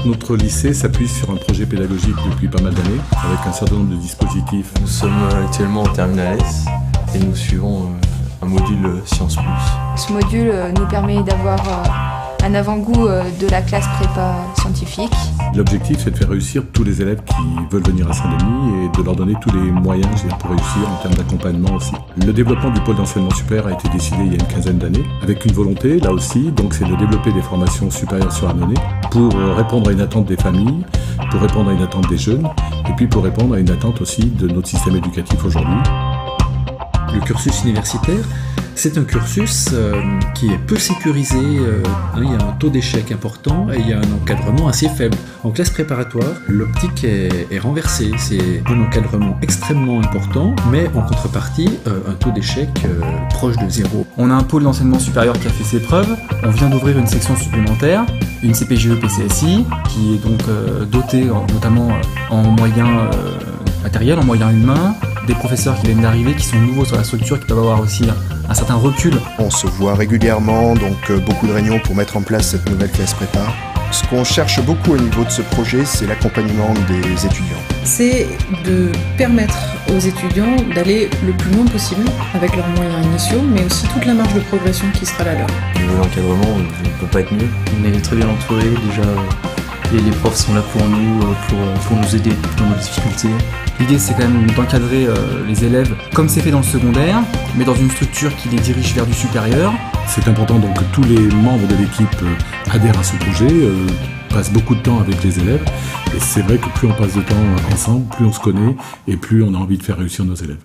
Notre lycée s'appuie sur un projet pédagogique depuis pas mal d'années, avec un certain nombre de dispositifs. Nous sommes actuellement en terminale S et nous suivons un module Sciences+. Ce module nous permet d'avoir un avant-goût de la classe prépa scientifique. L'objectif, c'est de faire réussir tous les élèves qui veulent venir à Saint-Denis et de leur donner tous les moyens pour réussir en termes d'accompagnement aussi. Le développement du pôle d'enseignement supérieur a été décidé il y a une quinzaine d'années, avec une volonté, là aussi, donc c'est de développer des formations supérieures sur Annonay pour répondre à une attente des familles, pour répondre à une attente des jeunes, et puis pour répondre à une attente aussi de notre système éducatif aujourd'hui. Le cursus universitaire, c'est un cursus qui est peu sécurisé, il y a un taux d'échec important et il y a un encadrement assez faible. En classe préparatoire, l'optique est renversée, c'est un encadrement extrêmement important, mais en contrepartie, un taux d'échec proche de zéro. On a un pôle d'enseignement supérieur qui a fait ses preuves, on vient d'ouvrir une section supplémentaire, une CPGE-PCSI, qui est donc dotée notamment en moyens matériels, en moyens humains, des professeurs qui viennent d'arriver, qui sont nouveaux sur la structure, qui peuvent avoir aussi un certain recul. On se voit régulièrement, donc beaucoup de réunions pour mettre en place cette nouvelle classe prépa. Ce qu'on cherche beaucoup au niveau de ce projet, c'est l'accompagnement des étudiants. C'est de permettre aux étudiants d'aller le plus loin possible avec leurs moyens initiaux, mais aussi toute la marge de progression qui sera la leur. Au niveau de l'encadrement, on ne peut pas être mieux. On est très bien entourés, déjà les profs sont là pour nous, pour nous aider dans nos difficultés. L'idée, c'est quand même d'encadrer les élèves comme c'est fait dans le secondaire, mais dans une structure qui les dirige vers du supérieur. C'est important donc que tous les membres de l'équipe adhèrent à ce projet, passent beaucoup de temps avec les élèves, et c'est vrai que plus on passe de temps ensemble, plus on se connaît, et plus on a envie de faire réussir nos élèves.